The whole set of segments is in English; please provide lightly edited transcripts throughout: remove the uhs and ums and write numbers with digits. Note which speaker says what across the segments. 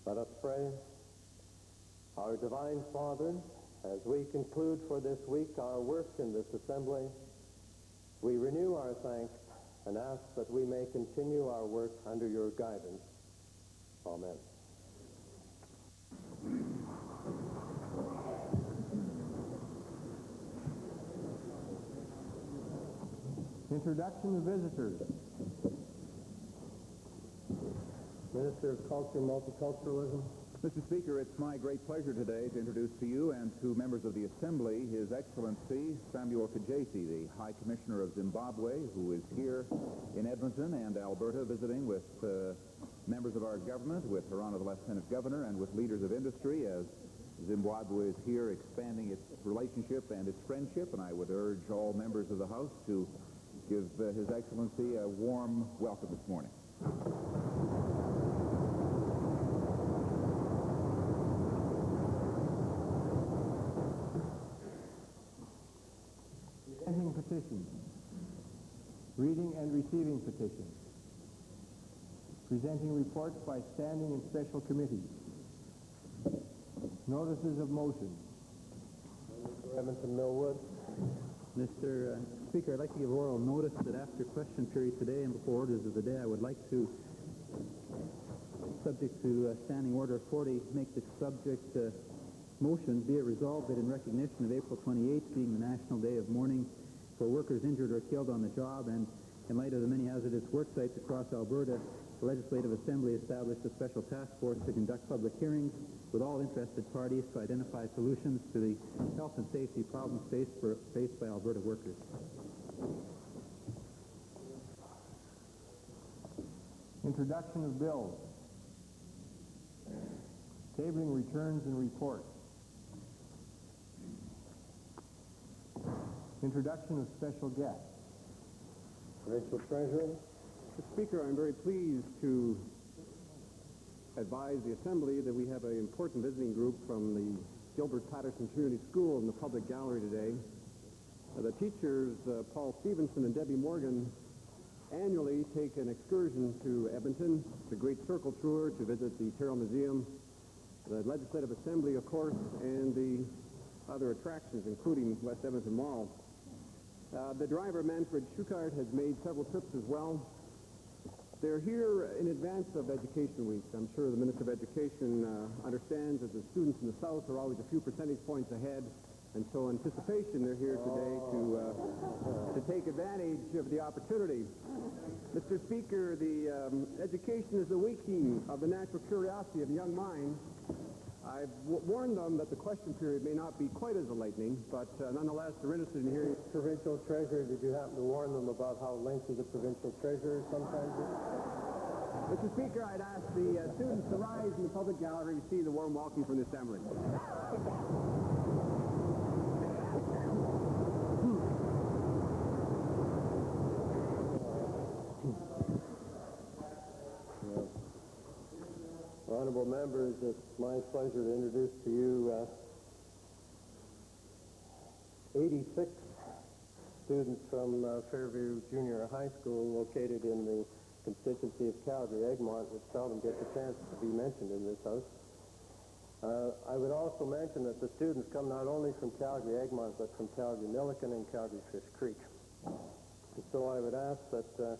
Speaker 1: Let us pray. Our Divine Father, as we conclude for this week our work in this assembly, we renew our thanks and ask that we may continue our work under your guidance. Amen.
Speaker 2: Introduction of visitors.
Speaker 1: Minister of Culture and Multiculturalism.
Speaker 3: Mr. Speaker, it's my great pleasure today to introduce to you and to members of the Assembly His Excellency Samuel Kajesi, the High Commissioner of Zimbabwe, who is here in Edmonton and Alberta visiting with members of our government, with Her Honor the Lieutenant Governor, and with leaders of industry as Zimbabwe is here expanding its relationship and its friendship, and I would urge all members of the House to give His Excellency a warm welcome this morning.
Speaker 2: Presenting petitions. Reading and receiving petitions. Presenting reports by standing and special committees. Notices of motion.
Speaker 1: Edmonton Millwood.
Speaker 4: Mr. Speaker, I'd like to give oral notice that after question period today and before orders of the day, I would like to, subject to Standing Order 40, make the subject motion be it resolved that in recognition of April 28th being the National Day of Mourning for workers injured or killed on the job, and in light of the many hazardous work sites across Alberta, the Legislative Assembly established a special task force to conduct public hearings with all interested parties to identify solutions to the health and safety problems faced by Alberta workers.
Speaker 2: Introduction of bills. Tabling returns and reports. Introduction of special guests.
Speaker 1: Provincial Treasurer.
Speaker 5: Mr. Speaker, I'm very pleased to advise the Assembly that we have an important visiting group from the Gilbert Patterson Community School in the public gallery today. The teachers, Paul Stevenson and Debbie Morgan, annually take an excursion to Edmonton, the Great Circle Tour, to visit the Terrell Museum, the Legislative Assembly, of course, and the other attractions, including West Edmonton Mall. The driver, Manfred Schuchart, has made several trips as well. They're here in advance of Education Week. I'm sure the Minister of Education understands that the students in the South are always a few percentage points ahead, and so in anticipation they're here today to take advantage of the opportunity. Mr. Speaker, the education is the waking of the natural curiosity of young minds. I've warned them that the question period may not be quite as enlightening, but nonetheless, they're interested in hearing.
Speaker 1: Provincial Treasurer, did you happen to warn them about how lengthy the Provincial Treasurer sometimes is?
Speaker 5: Mr. Speaker, I'd ask the students to rise in the public gallery to see the warm welcome from the Assembly.
Speaker 1: Honorable members, it's my pleasure to introduce to you 86 students from Fairview Junior High School located in the constituency of Calgary-Egmont, which seldom gets a chance to be mentioned in this House. I would also mention that the students come not only from Calgary-Egmont, but from Calgary-Milliken and Calgary-Fish Creek. And so I would ask that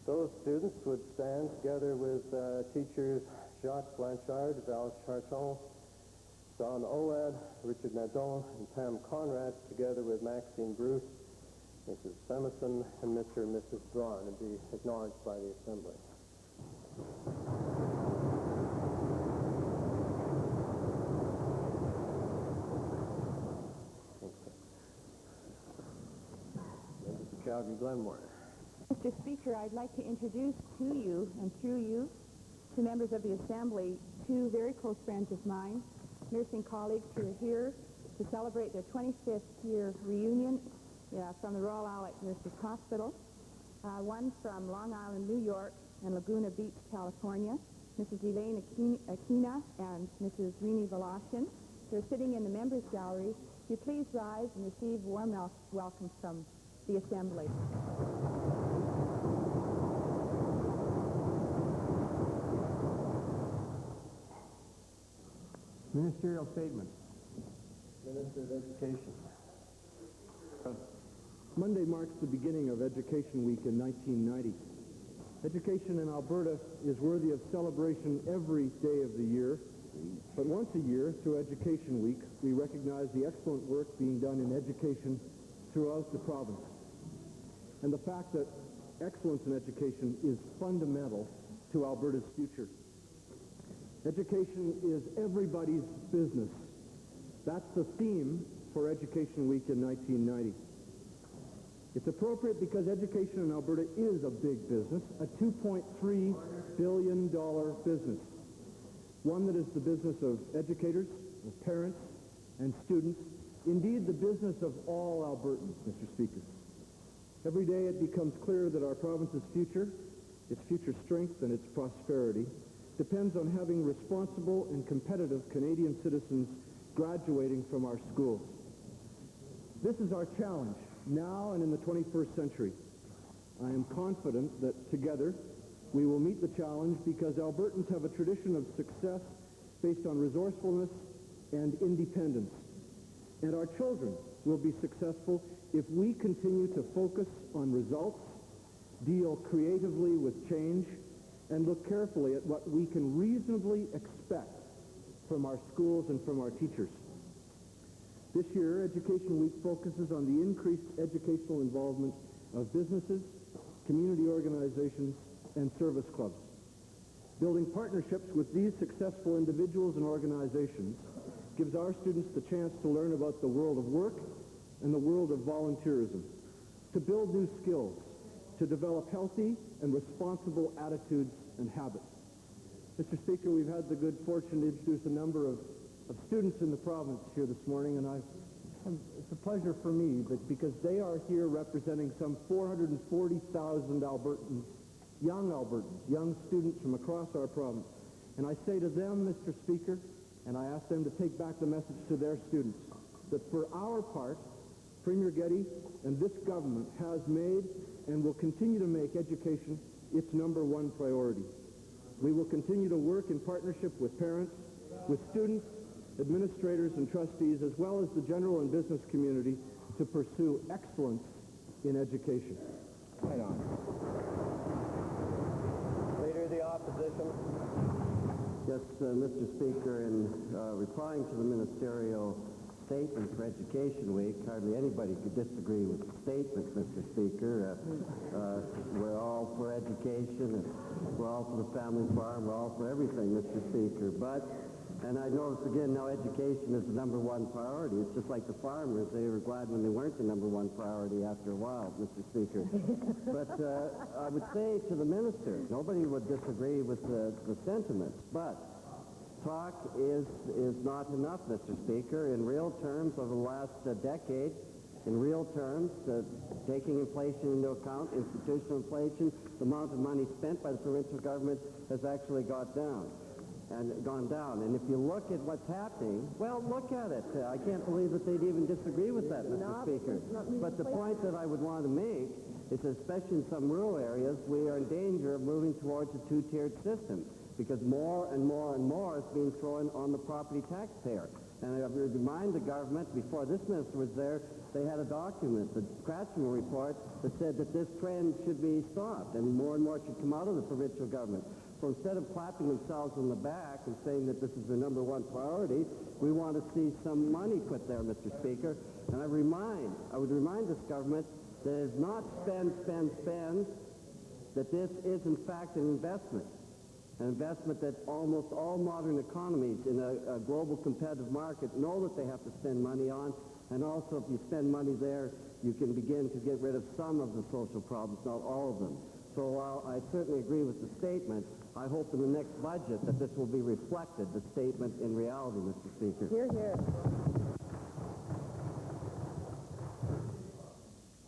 Speaker 1: those students would stand together with teachers Jacques Blanchard, Val Charton, John Oad, Richard Nadon, and Pam Conrad, together with Maxine Bruce, Mrs. Semison, and Mr. and Mrs. Braun, and be acknowledged by the Assembly. Calgary Glenmore.
Speaker 6: Mr. Speaker, I'd like to introduce to you and through you to members of the Assembly two very close friends of mine, nursing colleagues who are here to celebrate their 25th year reunion from the Royal Allied Nurses Hospital. One from Long Island, New York, and Laguna Beach, California, Mrs. Elaine Aquina and Mrs. Rini Velashin. They're sitting in the Members Gallery. Will you please rise and receive warm welcomes from the Assembly.
Speaker 2: Ministerial statements.
Speaker 1: Minister of Education.
Speaker 5: Monday marks the beginning of Education Week in 1990. Education in Alberta is worthy of celebration every day of the year, but once a year, through Education Week, we recognize the excellent work being done in education throughout the province. And the fact that excellence in education is fundamental to Alberta's future. Education is everybody's business. That's the theme for Education Week in 1990. It's appropriate because education in Alberta is a big business, a $2.3 billion business. One that is the business of educators, of parents, and students. Indeed, the business of all Albertans, Mr. Speaker. Every day it becomes clear that our province's future, its future strength and its prosperity, depends on having responsible and competitive Canadian citizens graduating from our schools. This is our challenge, now and in the 21st century. I am confident that together we will meet the challenge because Albertans have a tradition of success based on resourcefulness and independence. And our children will be successful if we continue to focus on results, deal creatively with change, and look carefully at what we can reasonably expect from our schools and from our teachers. This year, Education Week focuses on the increased educational involvement of businesses, community organizations, and service clubs. Building partnerships with these successful individuals and organizations gives our students the chance to learn about the world of work and the world of volunteerism, to build new skills, to develop healthy and responsible attitudes and habits. Mr. Speaker, we've had the good fortune to introduce a number of students in the province here this morning, and it's a pleasure for me because they are here representing some 440,000 Albertans, young students from across our province. And I say to them, Mr. Speaker, and I ask them to take back the message to their students, that for our part, Premier Getty and this government has made and will continue to make education its #1 priority. We will continue to work in partnership with parents, with students, administrators and trustees, as well as the general and business community, to pursue excellence in education.
Speaker 1: Right on. Leader of the Opposition.
Speaker 7: Yes, Mr. Speaker, in replying to the ministerial statement for Education Week, hardly anybody could disagree with the statement, Mr. Speaker. We're all for education, and we're all for the family farm, we're all for everything, Mr. Speaker. And I notice again now education is the #1 priority. It's just like the farmers. They were glad when they weren't the #1 priority after a while, Mr. Speaker. But I would say to the minister, nobody would disagree with the sentiments, but talk is not enough, Mr. Speaker. In real terms, over the last decade, in real terms, taking inflation into account, institutional inflation, the amount of money spent by the provincial government has actually gone down. And if you look at what's happening, well, look at it. I can't believe that they'd even disagree with that, Mr. Speaker. But the point that I would want to make is, especially in some rural areas, we are in danger of moving towards a two-tiered system, because more and more and more is being thrown on the property taxpayer. And I would remind the government, before this minister was there, they had a document, the Scratchman report, that said that this trend should be stopped and more should come out of the provincial government. So instead of clapping themselves on the back and saying that this is the #1 priority, we want to see some money put there, Mr. Speaker. And I would remind this government that it is not spend, that this is in fact an investment that almost all modern economies in a global competitive market know that they have to spend money on. And also, if you spend money there, you can begin to get rid of some of the social problems, not all of them. So while I certainly agree with the statement, I hope in the next budget that this will be reflected, the statement, in reality, Mr. Speaker.
Speaker 6: Hear, hear.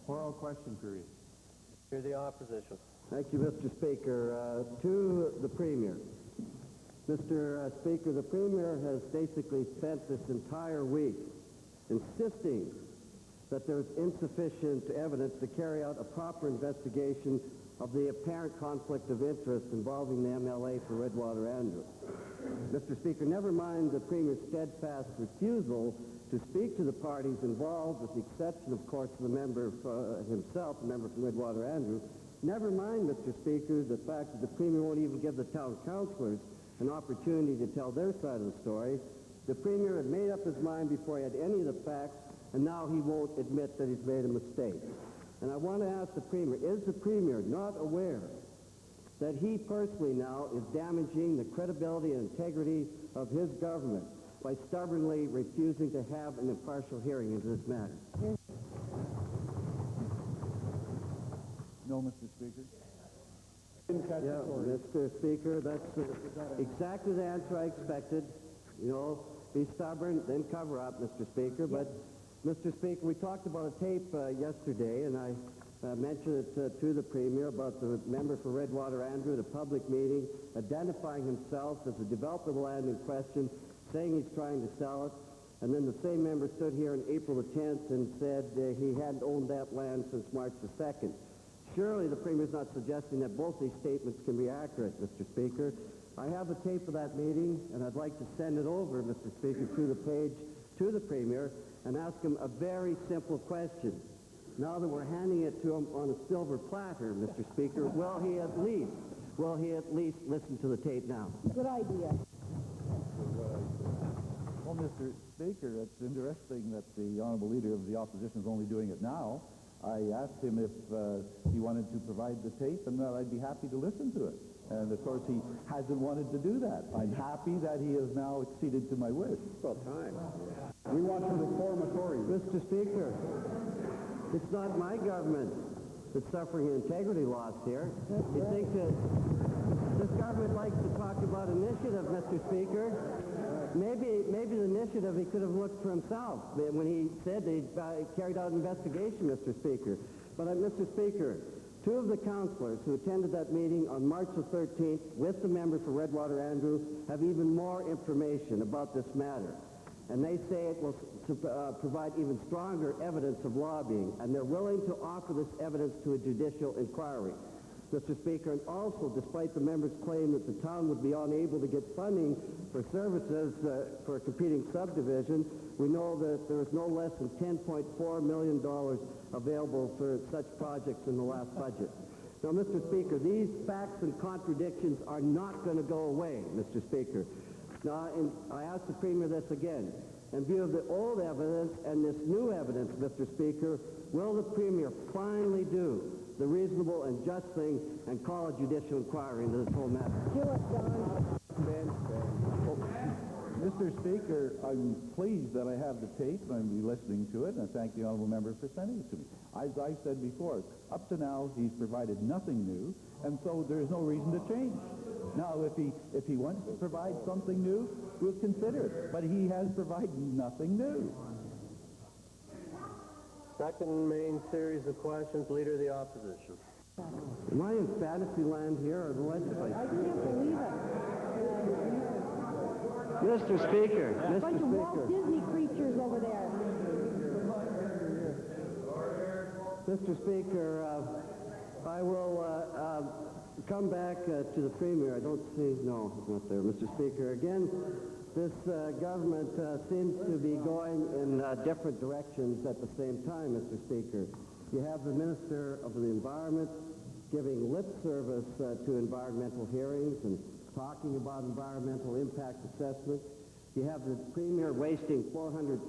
Speaker 2: Oral question period.
Speaker 1: Leader of the Opposition.
Speaker 7: Thank you, Mr. Speaker. To the Premier. Mr. Speaker, the Premier has basically spent this entire week insisting that there's insufficient evidence to carry out a proper investigation of the apparent conflict of interest involving the MLA for Redwater Andrew. Mr. Speaker, never mind the Premier's steadfast refusal to speak to the parties involved, with the exception, of course, of the member himself, the member from Redwater Andrew. Never mind, Mr. Speaker, the fact that the Premier won't even give the town councillors an opportunity to tell their side of the story. The Premier had made up his mind before he had any of the facts, and now he won't admit that he's made a mistake. And I want to ask the Premier, is the Premier not aware that he personally now is damaging the credibility and integrity of his government by stubbornly refusing to have an impartial hearing into this matter?
Speaker 3: No, Mr. Speaker.
Speaker 7: Yeah, Mr. Speaker, that's exactly the answer I expected. You know, be stubborn, then cover up, Mr. Speaker. But, Mr. Speaker, we talked about a tape yesterday, and I mentioned it to the Premier about the member for Redwater Andrew at a public meeting, identifying himself as the developable land in question, saying he's trying to sell it. And then the same member stood here on April the 10th and said he hadn't owned that land since March the 2nd. Surely the Premier's not suggesting that both these statements can be accurate, Mr. Speaker. I have a tape of that meeting, and I'd like to send it over, Mr. Speaker, through the page to the Premier and ask him a very simple question. Now that we're handing it to him on a silver platter, Mr. Speaker, will he at least listen to the tape now?
Speaker 6: Good idea.
Speaker 8: Well, Mr. Speaker, it's interesting that the Honourable Leader of the Opposition is only doing it now. I asked him if he wanted to provide the tape, and that I'd be happy to listen to it. And, of course, he hasn't wanted to do that. I'm happy that he has now acceded to my wish.
Speaker 5: Well, time. We want to reform authority.
Speaker 7: Mr. Speaker, it's not my government that's suffering integrity loss here. You think that this government likes to talk about initiative, Mr. Speaker? Maybe the initiative he could have looked for himself when he said he carried out an investigation, Mr. Speaker. But, Mr. Speaker, two of the councillors who attended that meeting on March the 13th with the member for Redwater Andrew have even more information about this matter. And they say it will provide even stronger evidence of lobbying, and they're willing to offer this evidence to a judicial inquiry. Mr. Speaker, and also, despite the member's claim that the town would be unable to get funding for services for a competing subdivision, we know that there is no less than $10.4 million available for such projects in the last budget. Now, Mr. Speaker, these facts and contradictions are not going to go away, Mr. Speaker. Now, and I ask the Premier this again. In view of the old evidence and this new evidence, Mr. Speaker, will the Premier finally do the reasonable and just thing and call a judicial inquiry into this whole matter?
Speaker 6: Do it, John.
Speaker 8: Well, Mr. Speaker, I'm pleased that I have the tape, and I'll be listening to it, and I thank the Honourable Member for sending it to me. As I said before, up to now, he's provided nothing new, and so there's no reason to change. Now, if he wants to provide something new, we'll consider it, but he has provided nothing new.
Speaker 1: Second main series of questions, Leader of the Opposition.
Speaker 7: Am I in fantasy land here or the legislature?
Speaker 6: I can't believe it.
Speaker 7: Mr. Speaker,
Speaker 6: A bunch
Speaker 7: Mr.
Speaker 6: of Walt
Speaker 7: Speaker,
Speaker 6: Disney creatures over there.
Speaker 7: Mr. Speaker, I will come back to the Premier. I don't see, no, it's not there. Mr. Speaker, again, this government seems to be going in different directions at the same time, Mr. Speaker. You have the Minister of the Environment giving lip service to environmental hearings and talking about environmental impact assessments. You have the Premier wasting $400,000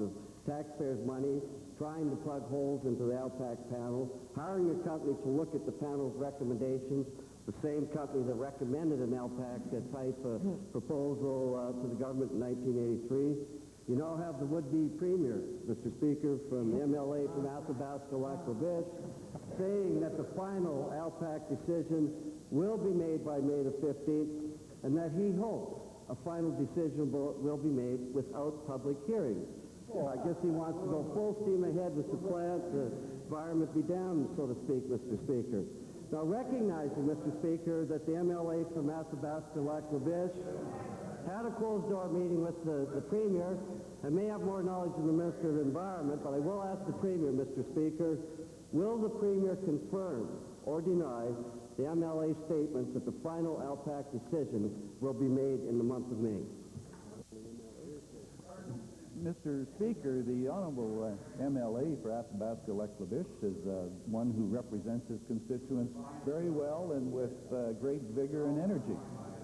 Speaker 7: of taxpayers' money trying to plug holes into the LPAC panel, hiring a company to look at the panel's recommendations, the same company that recommended an LPAC type proposal to the government in 1983. You now have the would-be Premier, Mr. Speaker, from the MLA from Athabasca-Lac-La-Biche, saying that the final LPAC decision will be made by May the 15th, and that he hopes a final decision will be made without public hearings. I guess he wants to go full steam ahead with the plant, the environment be damned, so to speak, Mr. Speaker. Now, recognizing, Mr. Speaker, that the MLA from Athabasca-Lac-La-Biche had a closed-door meeting with the Premier, and may have more knowledge than the Minister of Environment, but I will ask the Premier, Mr. Speaker, will the Premier confirm or deny the MLA statements that the final LPAC decision will be made in the month of May.
Speaker 8: Mr. Speaker, the Honorable MLA for Athabasca-Lac-La-Biche is one who represents his constituents very well and with great vigor and energy.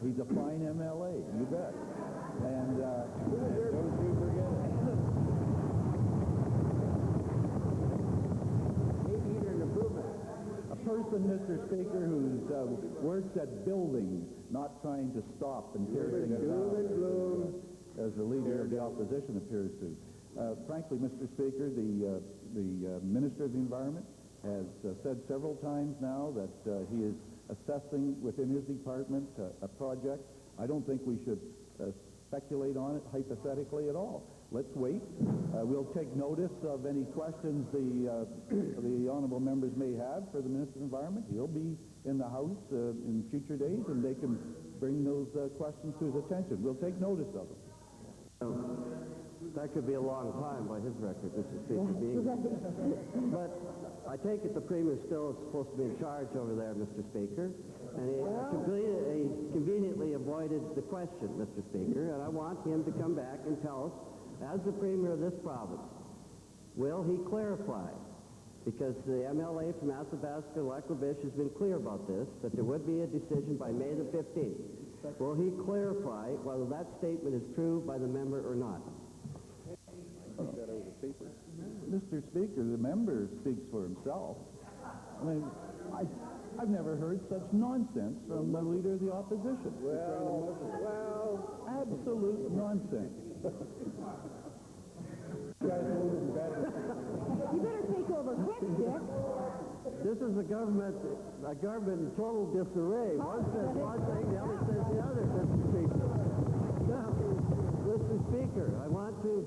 Speaker 8: He's a fine MLA, you bet. And don't you forget it. A person, Mr. Speaker, who's works at building, not trying to stop and tear things down, as the leader of the opposition appears to. Frankly, Mr. Speaker, the Minister of the Environment has said several times now that he is assessing within his department a project. I don't think we should speculate on it hypothetically at all. Let's wait. We'll take notice of any questions the honorable members may have for the Minister of Environment. He'll be in the House in future days, and they can bring those questions to his attention. We'll take notice of them.
Speaker 7: That could be a long time by his record, Mr. Speaker. But I take it the Premier still is supposed to be in charge over there, Mr. Speaker. And he conveniently avoided the question, Mr. Speaker, and I want him to come back and tell us, as the Premier of this province, will he clarify, because the MLA from Athabasca-Lac-La-Biche has been clear about this, that there would be a decision by May the 15th. Will he clarify whether that statement is true by the member or not?
Speaker 8: Mr. Speaker, the member speaks for himself. I mean, I've never heard such nonsense from the leader of the opposition. Well, absolute nonsense.
Speaker 6: You better take over quick, Dick.
Speaker 7: This is a government in total disarray. One says one thing, the other says the other, Mr. Speaker. Now, Mr. Speaker, I want to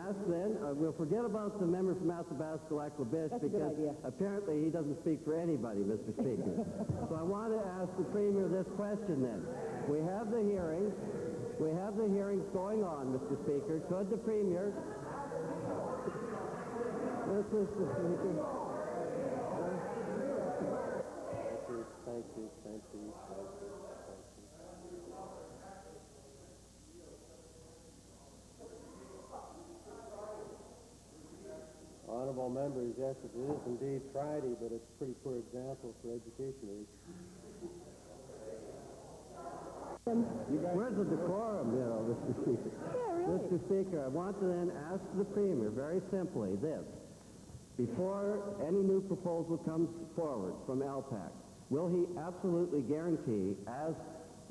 Speaker 7: ask then, we'll forget about the member from Athabasca-Lac-La-Biche because apparently he doesn't speak for anybody, Mr. Speaker. So I want to ask the Premier this question then. We have the hearings. We have the hearings going on, Mr. Speaker. Could the Premier... Yes, Mr. Speaker.
Speaker 1: Thank you. Honorable members, yes, it is indeed Friday, but it's a pretty poor example for Education Week.
Speaker 7: Where's the decorum, Mr. Speaker?
Speaker 6: Yeah, really.
Speaker 7: Mr. Speaker, I want to then ask the Premier very simply this. Before any new proposal comes forward from LPAC, will he absolutely guarantee, as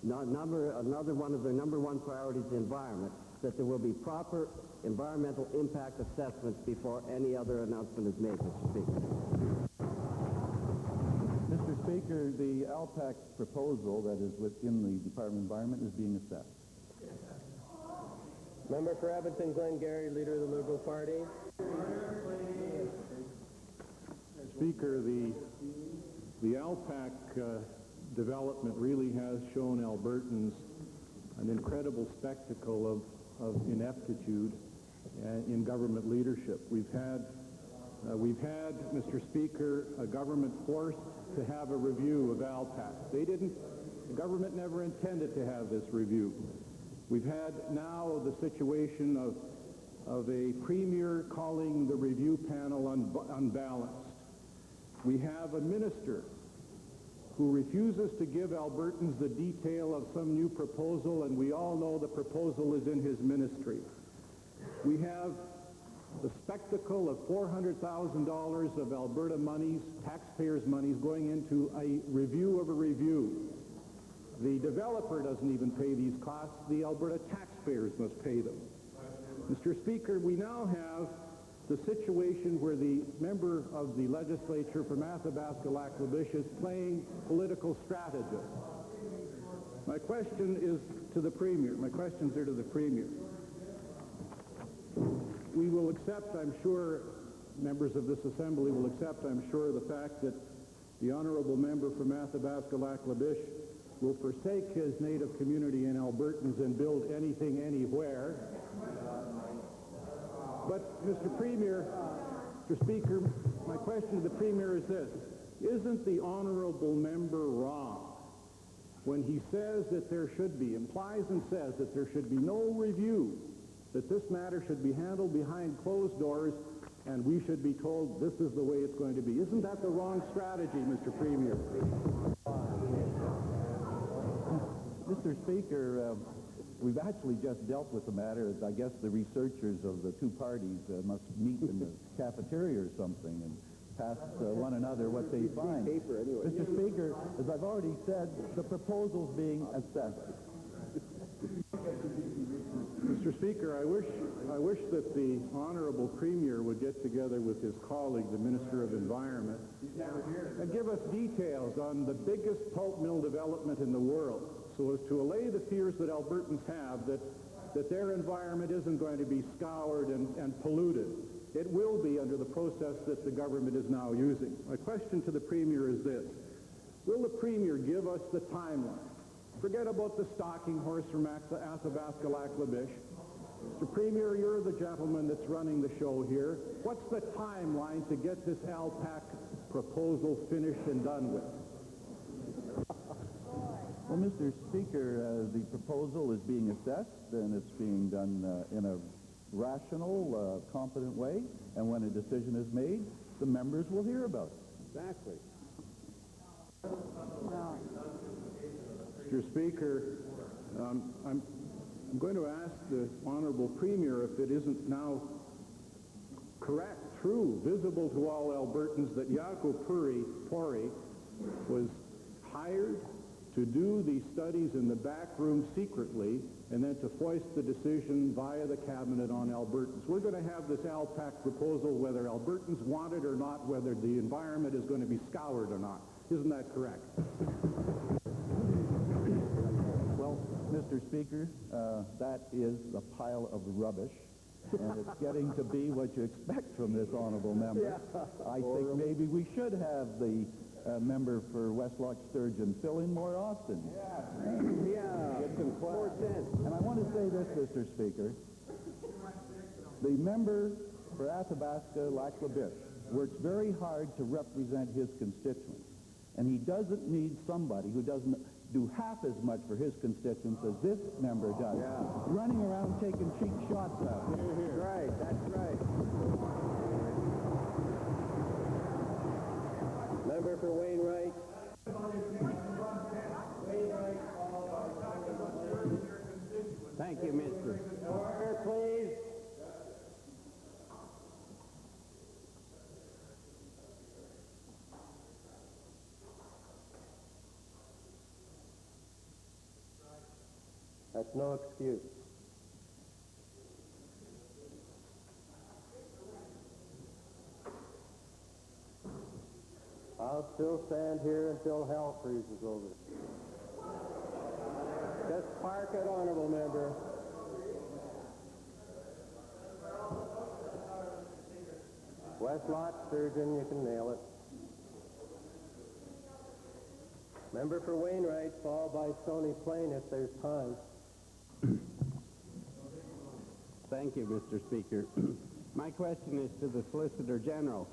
Speaker 7: another one of their number one priorities, the environment, that there will be proper environmental impact assessments before any other announcement is made, Mr. Speaker?
Speaker 8: Mr. Speaker, the LPAC proposal that is within the Department of Environment is being assessed.
Speaker 1: Member for Edmonton Glengarry, Leader of the Liberal Party.
Speaker 9: Speaker, the LPAC development really has shown Albertans an incredible spectacle of ineptitude in government leadership. We've had, Mr. Speaker, a government forced to have a review of LPAC. The government never intended to have this review. We've had now the situation of a Premier calling the review panel unbalanced. We have a minister who refuses to give Albertans the detail of some new proposal, and we all know the proposal is in his ministry. We have the spectacle of $400,000 of Alberta monies, taxpayers' monies, going into a review of a review. The developer doesn't even pay these costs. The Alberta taxpayers must pay them. Mr. Speaker, we now have the situation where the member of the legislature from Athabasca-Lac-La-Biche is playing political strategist. My question is to the Premier. My questions are to the Premier. We will accept, I'm sure, members of this Assembly will accept, I'm sure, the fact that the honourable member from Athabasca-Lac-La-Biche will forsake his native community in Albertans and build anything, anywhere. But, Mr. Premier, Mr. Speaker, my question to the Premier is this. Isn't the honorable member wrong when he says that there should be, implies and says that there should be no review, that this matter should be handled behind closed doors, and we should be told this is the way it's going to be? Isn't that the wrong strategy, Mr. Premier?
Speaker 8: Mr. Speaker, we've actually just dealt with the matter. I guess the researchers of the two parties must meet in the cafeteria or something and pass one another what they find. Mr. Speaker, as I've already said, the proposal's being assessed.
Speaker 9: Mr. Speaker, I wish that the honorable Premier would get together with his colleague, the Minister of Environment, and give us details on the biggest pulp mill development in the world, so as to allay the fears that Albertans have that their environment isn't going to be scoured and polluted. It will be under the process that the government is now using. My question to the Premier is this: will the Premier give us the timeline? Forget about the stalking horse from Athabasca Lac-La-Biche. Mr. Premier, you're the gentleman that's running the show here. What's the timeline to get this ALPAC proposal finished and done with?
Speaker 8: Well, Mr. Speaker, the proposal is being assessed, and it's being done in a rational, competent way, and when a decision is made, the members will hear about it.
Speaker 5: Exactly.
Speaker 9: Mr. Speaker, I'm going to ask the honorable Premier if it isn't now correct, true, visible to all Albertans that Jaco Pori was hired to do these studies in the back room secretly and then to foist the decision via the cabinet on Albertans. We're going to have this ALPAC proposal whether Albertans want it or not, whether the environment is going to be scoured or not. Isn't that correct?
Speaker 8: Well, Mr. Speaker, that is a pile of rubbish, and it's getting to be what you expect from this honorable member. I think maybe we should have the member for West Loch Sturgeon fill in more often.
Speaker 5: Get some more sense.
Speaker 8: And I want to say this, Mr. Speaker. The member for Athabasca Lac-La-Biche works very hard to represent his constituents. And he doesn't need somebody who doesn't do half as much for his constituents as this member does. Running around taking cheap shots at him.
Speaker 5: Right, that's right.
Speaker 1: Member for Wainwright.
Speaker 5: Thank you, mister.
Speaker 1: Order, please. That's no excuse. I'll still stand here until hell freezes over. Just park it, honorable member. West Loch Sturgeon, you can nail it. Member for Wainwright, followed by Stony Plain if there's time.
Speaker 5: Thank you, Mr. Speaker. My question is to the Solicitor General.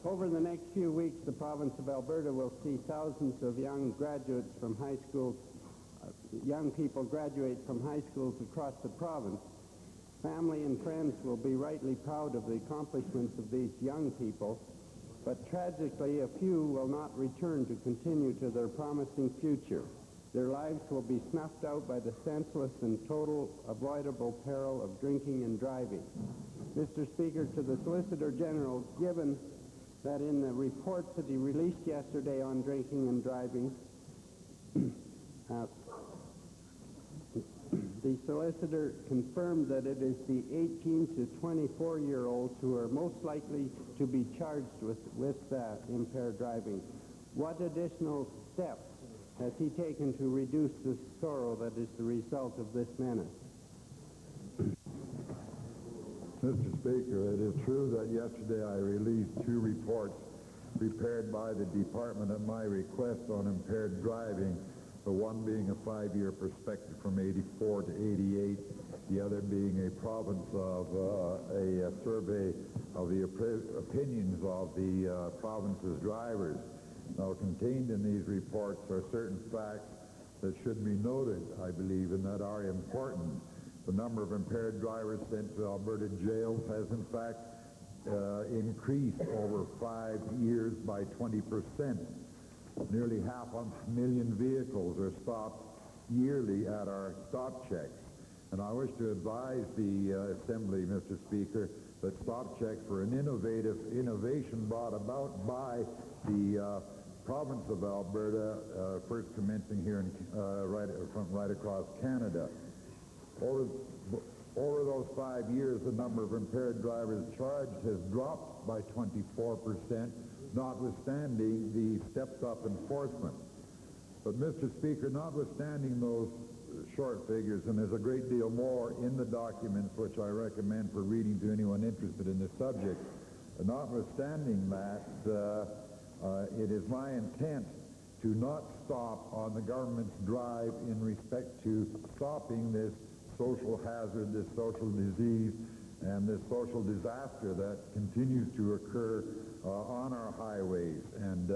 Speaker 5: Over the next few weeks, the province of Alberta will see thousands of young graduates from high schools, young people graduate from high schools across the province. Family and friends will be rightly proud of the accomplishments of these young people, but tragically, a few will not return to continue to their promising future. Their lives will be snuffed out by the senseless and total avoidable peril of drinking and driving. Mr. Speaker, to the Solicitor General, given that in the reports that he released yesterday on drinking and driving, the solicitor confirmed that it is the 18 to 24-year-olds who are most likely to be charged with impaired driving. What additional steps has he taken to reduce the sorrow that is the result of this menace?
Speaker 10: Mr. Speaker, it is true that yesterday I released 2 reports prepared by the department at my request on impaired driving the one being a 5-year perspective from 84 to 88, the other being a province of a survey of the opinions of the province's drivers. Now, contained in these reports are certain facts that should be noted, I believe, and that are important. The number of impaired drivers sent to Alberta jails has, in fact, increased over 5 years by 20%. Nearly 500,000 vehicles are stopped yearly at our stop checks. And I wish to advise the Assembly, Mr. Speaker, that stop checks were an innovation brought about by the province of Alberta, first commencing here in, right across Canada. Over those 5 years, the number of impaired drivers charged has dropped by 24%, notwithstanding the stepped-up enforcement. But, Mr. Speaker, notwithstanding those short figures, and there's a great deal more in the documents which I recommend for reading to anyone interested in this subject, notwithstanding that, it is my intent to not stop on the government's drive in respect to stopping this social hazard, this social disease, and this social disaster that continues to occur on our highways. And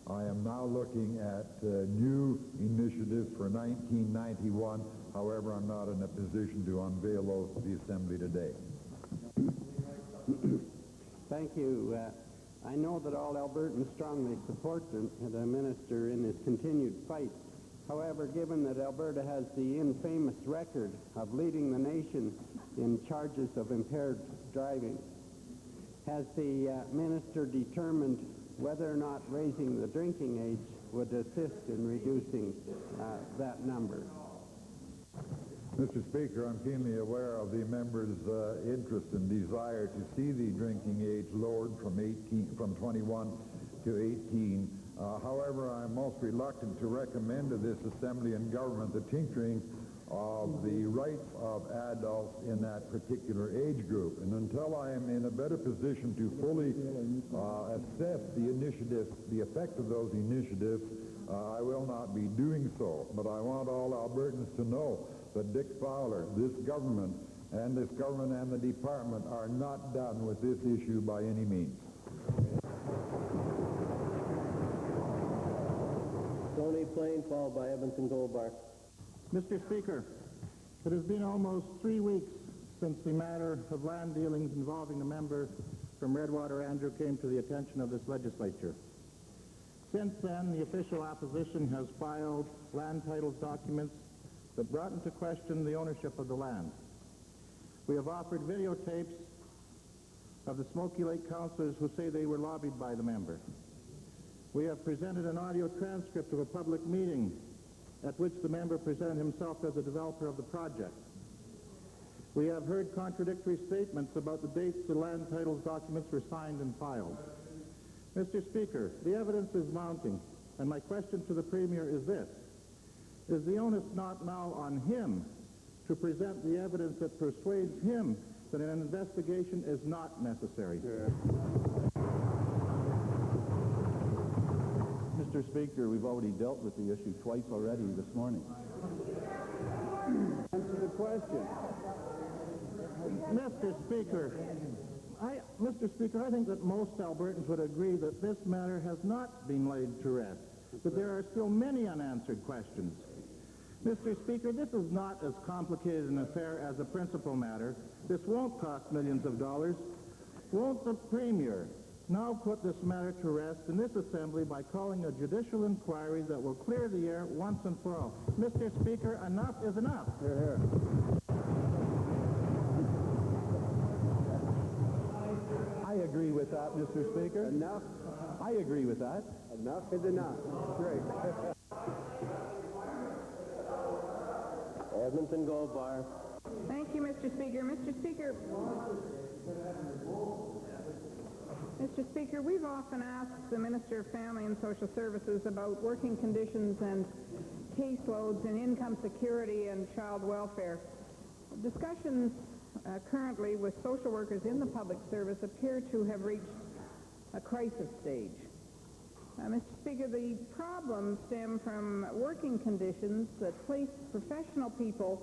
Speaker 10: I am now looking at new initiatives for 1991. However, I'm not in a position to unveil those to the Assembly today.
Speaker 7: Thank you. I know that all Albertans strongly support the minister in his continued fight. However, given that Alberta has the infamous record of leading the nation in charges of impaired driving, has the minister determined whether or not raising the drinking age would assist in reducing that number?
Speaker 10: Mr. Speaker, I'm keenly aware of the members' interest and desire to see the drinking age lowered from 21 to 18. However, I'm most reluctant to recommend to this Assembly and government the tinkering of the rights of adults in that particular age group. And until I am in a better position to fully assess the initiatives, the effect of those initiatives, I will not be doing so. But I want all Albertans to know that Dick Fowler, this government and the department are not done with this issue by any means.
Speaker 1: Tony Plain, followed by Edmonton Goldbar.
Speaker 2: Mr. Speaker, it has been almost 3 weeks since the matter of land dealings involving the member from Redwater, Andrew, came to the attention of this legislature. Since then, the official opposition has filed land titles documents that brought into question the ownership of the land. We have offered videotapes of the Smoky Lake councillors who say they were lobbied by the member. We have presented an audio transcript of a public meeting at which the member presented himself as a developer of the project. We have heard contradictory statements about the dates the land titles documents were signed and filed. Mr. Speaker, the evidence is mounting, and my question to the Premier is this: is the onus not now on him to present the evidence that persuades him that an investigation is not necessary?
Speaker 8: Mr. Speaker, we've already dealt with the issue twice already this morning.
Speaker 5: Answer the question.
Speaker 2: Mr. Speaker, I think that most Albertans would agree that this matter has not been laid to rest, that there are still many unanswered questions. Mr. Speaker, this is not as complicated an affair as a principal matter. This won't cost millions of dollars. Won't the Premier now put this matter to rest in this Assembly by calling a judicial inquiry that will clear the air once and for all? Mr. Speaker, enough is enough.
Speaker 5: Hear, hear.
Speaker 8: I agree with that, Mr. Speaker.
Speaker 5: Enough?
Speaker 8: I agree with that.
Speaker 5: Enough is enough. Great.
Speaker 1: Edmonton Goldbar.
Speaker 6: Thank you, Mr. Speaker. Mr. Speaker, we've often asked the Minister of Family and Social Services about working conditions and caseloads and income security and child welfare. Discussions currently with social workers in the public service appear to have reached a crisis stage.
Speaker 11: Mr. Speaker, the problems stem from working conditions that place professional people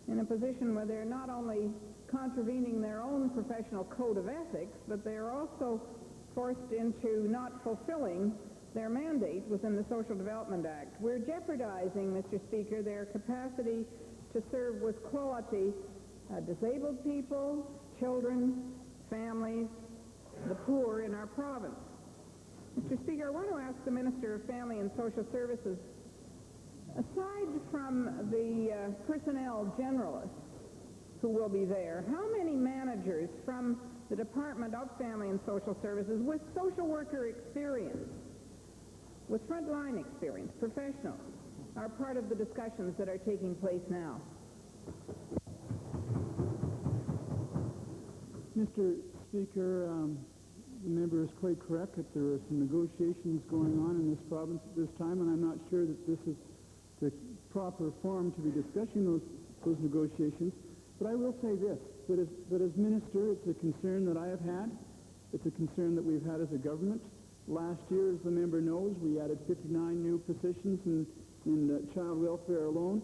Speaker 11: in a position where they're not only contravening their own professional code of ethics, but they're also forced into not fulfilling their mandate within the Social Development Act. We're jeopardizing, Mr. Speaker, their capacity to serve with quality disabled people, children, families, the poor in our province. Mr. Speaker, I want to ask the Minister of Family and Social Services, aside from the personnel generalists who will be there, how many managers from the Department of Family and Social Services with social worker experience, with frontline experience, professionals, are part of the discussions that are taking place now?
Speaker 12: Mr. Speaker, the member is quite correct that there are some negotiations going on in this province at this time, and I'm not sure that this is the proper forum to be discussing those negotiations. But I will say this, that as minister, it's a concern that I have had. It's a concern that we've had as a government. Last year, as the member knows, we added 59 new positions in child welfare alone.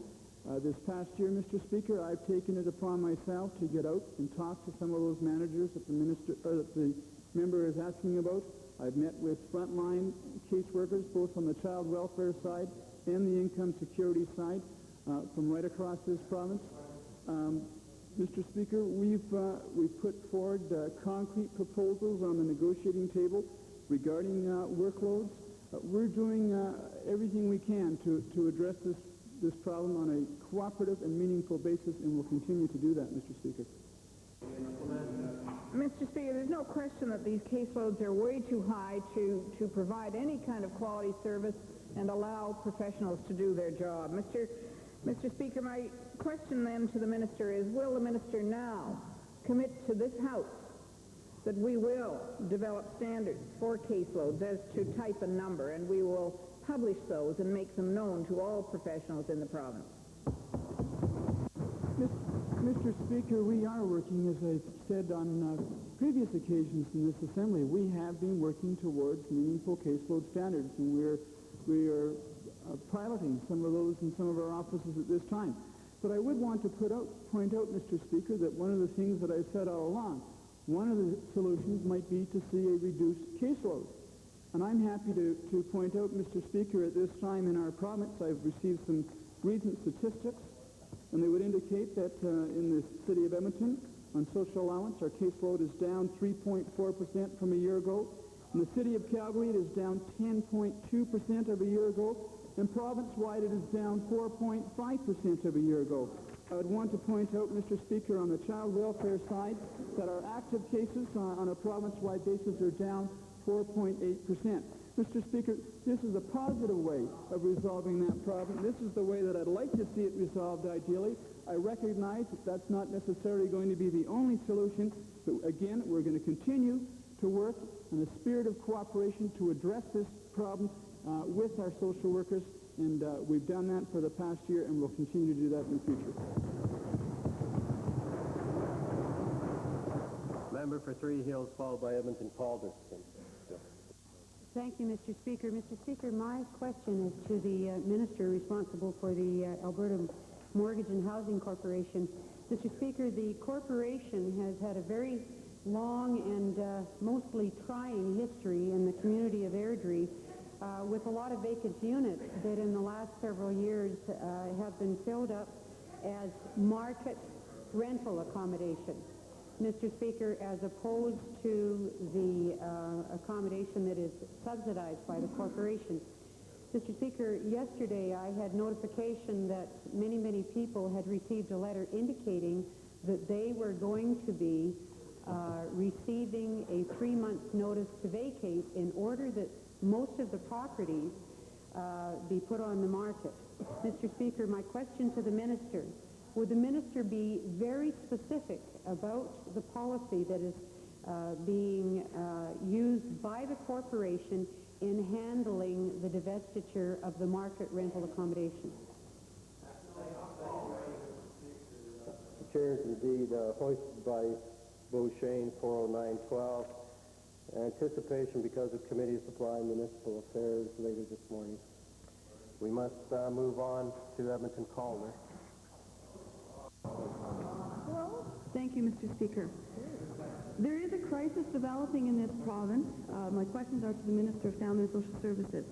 Speaker 12: This past year, Mr. Speaker, I've taken it upon myself to get out and talk to some of those managers that the member is asking about. I've met with frontline caseworkers, both on the child welfare side and the income security side, from right across this province. Mr. Speaker, we've put forward concrete proposals on the negotiating table regarding workloads. We're doing everything we can to address this problem on a cooperative and meaningful basis, and we'll continue to do that, Mr. Speaker.
Speaker 11: Mr. Speaker, there's no question that these caseloads are way too high to provide any kind of quality service and allow professionals to do their job. Mr. Speaker, my question then to the minister is, will the minister now commit to this House that we will develop standards for caseloads as to type and number, and we will publish those and make them known to all professionals in the province?
Speaker 12: Mr. Speaker, we are working, as I said on previous occasions in this Assembly, we have been working towards meaningful caseload standards, and we are piloting some of those in some of our offices at this time. But I would want to point out, Mr. Speaker, that one of the things that I've said all along, one of the solutions might be to see a reduced caseload. And I'm happy to point out, Mr. Speaker, at this time in our province, I've received some recent statistics, and they would indicate that in the city of Edmonton, on social allowance, our caseload is down 3.4% from a year ago. In the city of Calgary, it is down 10.2% of a year ago, and province-wide, it is down 4.5% of a year ago. I would want to point out, Mr. Speaker, on the child welfare side, that our active cases on a province-wide basis are down 4.8%. Mr. Speaker, this is a positive way of resolving that problem. This is the way that I'd like to see it resolved ideally. I recognize that that's not necessarily going to be the only solution, but again, we're going to continue to work in a spirit of cooperation to address this problem with our social workers, and we've done that for the past year, and we'll continue to do that in the future.
Speaker 1: Member for Three Hills, followed by Edmonton Calderson.
Speaker 13: Thank you, Mr. Speaker. Mr. Speaker, my question is to the minister responsible for the Alberta Mortgage and Housing Corporation. Mr. Speaker, the corporation has had a very long and mostly trying history in the community of Airdrie with a lot of vacant units that in the last several years have been filled up as market rental accommodation. Mr. Speaker, as opposed to the accommodation that is subsidized by the corporation. Mr. Speaker, yesterday I had notification that many people had received a letter indicating that they were going to be receiving a 3-month notice to vacate in order that most of the properties be put on the market. Mr. Speaker, my question to the minister, would the minister be very specific about the policy that is being used by the corporation in handling the divestiture of the market rental accommodation?
Speaker 1: The chair is indeed hoisted by Beauchesne 40912. Anticipation because of Committee of Supply and Municipal Affairs later this morning. We must move on to Edmonton Calder.
Speaker 6: Thank you, Mr. Speaker. There is a crisis developing in this province. My questions are to the Minister of Family and Social Services.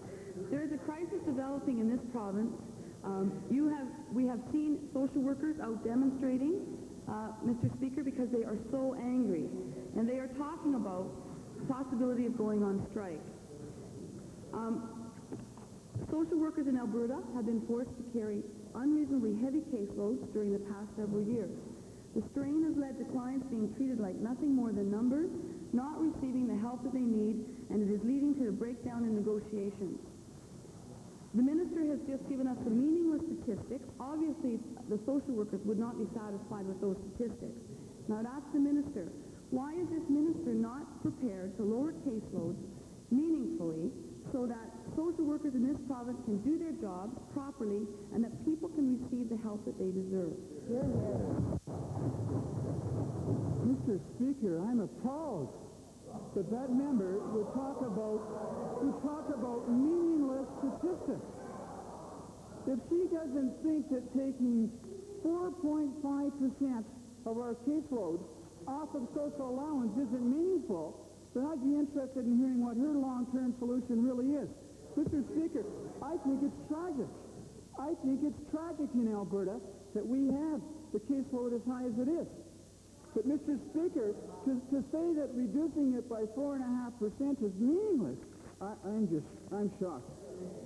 Speaker 6: There is a crisis developing in this province. We have seen social workers out demonstrating, Mr. Speaker, because they are so angry, and they are talking about the possibility of going on strike. Social workers in Alberta have been forced to carry unreasonably heavy caseloads during the past several years. The strain has led to clients being treated like nothing more than numbers, not receiving the help that they need, and it is leading to a breakdown in negotiations. The minister has just given us some meaningless statistics. Obviously, the social workers would not be satisfied with those statistics. Now, I'd ask the minister, why is this minister not prepared to lower caseloads meaningfully so that social workers in this province can do their jobs properly and that people can receive the help that they deserve?
Speaker 12: Mr. Speaker, I'm appalled that that member would talk about meaningless statistics. If she doesn't think that taking 4.5% of our caseload off of social allowance isn't meaningful, then I'd be interested in hearing what her long-term solution really is. Mr. Speaker, I think it's tragic. I think it's tragic in Alberta that we have the caseload as high as it is. But, Mr. Speaker, to say that reducing it by 4.5% is meaningless, I'm shocked.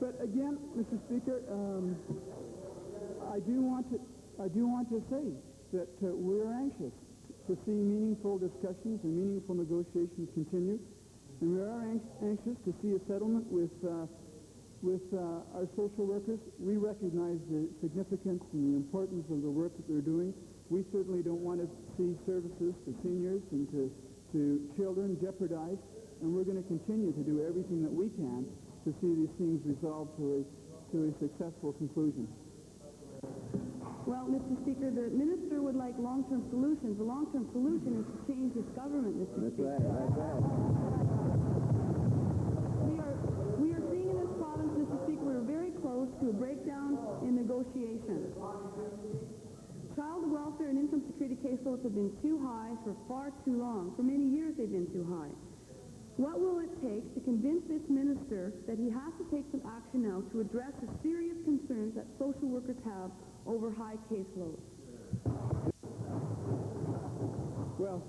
Speaker 12: But again, Mr. Speaker, I do want to say that we're anxious to see meaningful discussions and meaningful negotiations continue, and we are anxious to see a settlement with our social workers. We recognize the significance and the importance of the work that they're doing. We certainly don't want to see services to seniors and to children jeopardized, and we're going to continue to do everything that we can to see these things resolved to a successful conclusion.
Speaker 6: Well, Mr. Speaker, the minister would like long-term solutions. The long-term solution is to change this government, Mr. Speaker.
Speaker 7: That's right.
Speaker 6: We are seeing in this province, Mr. Speaker, we're very close to a breakdown in negotiations. Child welfare and income security caseloads have been too high for far too long. For many years they've been too high. What will it take to convince this minister that he has to take some action now to address the serious concerns that social workers have over high caseloads?
Speaker 12: Well,